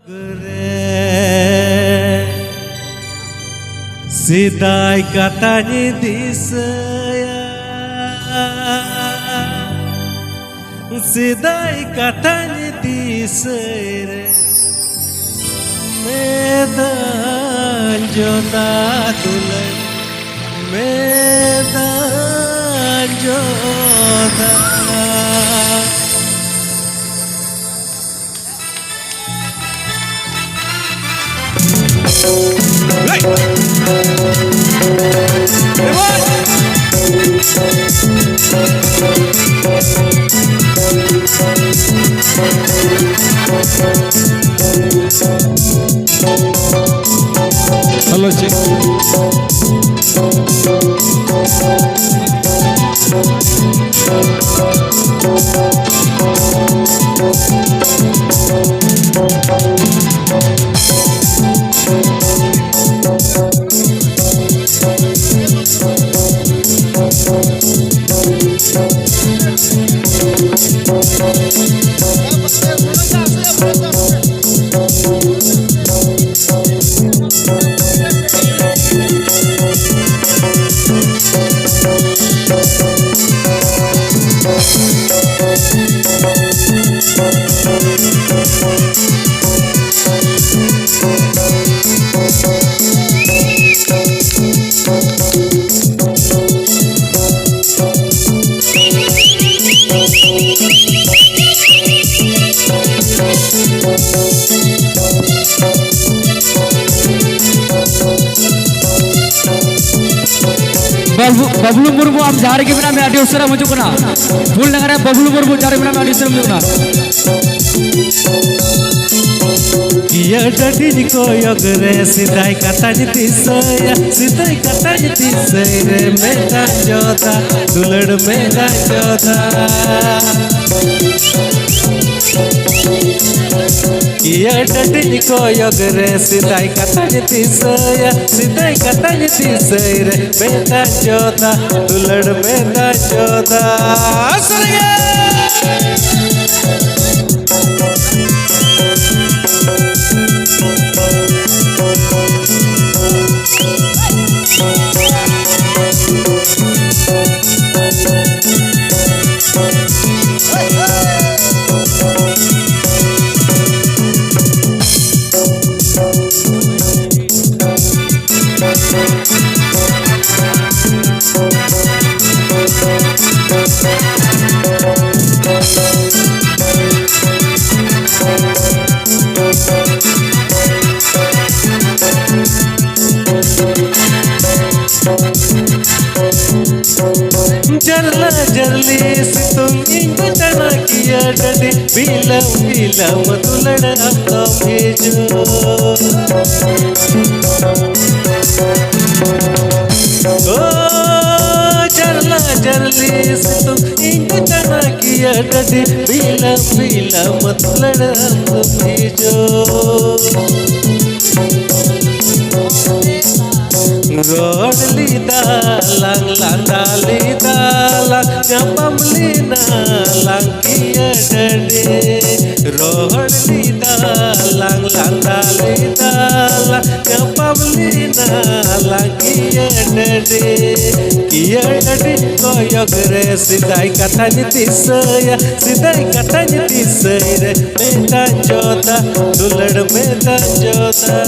Sidai katanya disaya, sidai katanya disere, medan jota tulen, medan jota. Halo cek. Bablu Murmu आप जा रहे के बिना मैं आदि उसरा मुझे को ना फूल लगा रहा है बबलू मुर्मू जा रहे बिना मैं आदि उसरा मुझे को ना Kia jadi niko yogre sidai katanya disaya, sidai katanya disere medan jota, dulad medan jota. Kia jadi niko yogre sidai katanya disaya, sidai katanya disere medan jota, dulad medan jota. Surya. Jalla jalli situm ingu tana kiya dadi bilam bilam tulad apna bhejo. Oh jalla jalli situm ingu tana kiya dadi bilam bilam tulad apna bhejo. Road lida lang lang dalida lang nyapam lina lang kiya dade. Road lida lang lang dalida lang nyapam lina lang kiya dade. Kiya dade koyogre sidai katanya disaya, sidai katanya disere medan jota, dulad medan jota.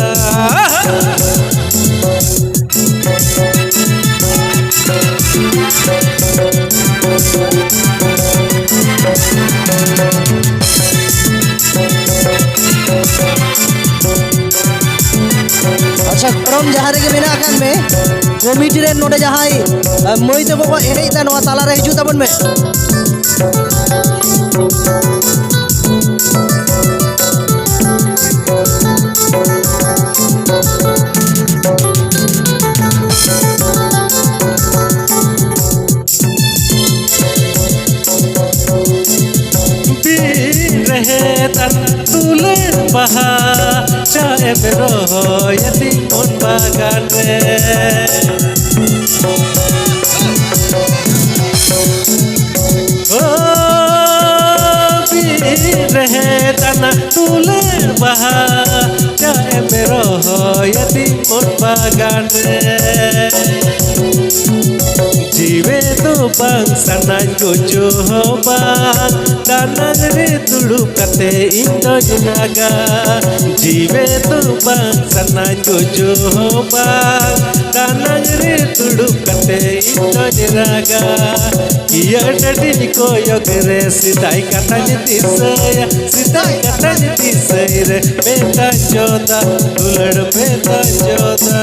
अच्छा क्रम जहाँ रे मेना आकान में committee रे नोडे जहाँ मई तक को एने इतना नवा ताला रही जुता बन में baha chae bero yati on bagan re oh bir rahe tana tu फूलेर बाहा चाहे मेरो यदि मोर बागान रे जीवे तो bang sanang gojo bang danang re duduk kate indo junaga जीवे तो bang sanang gojo bang danang re duduk kate indo junaga iya dadi koyok re sidai katanya tisaya re beta joda dulad beta joda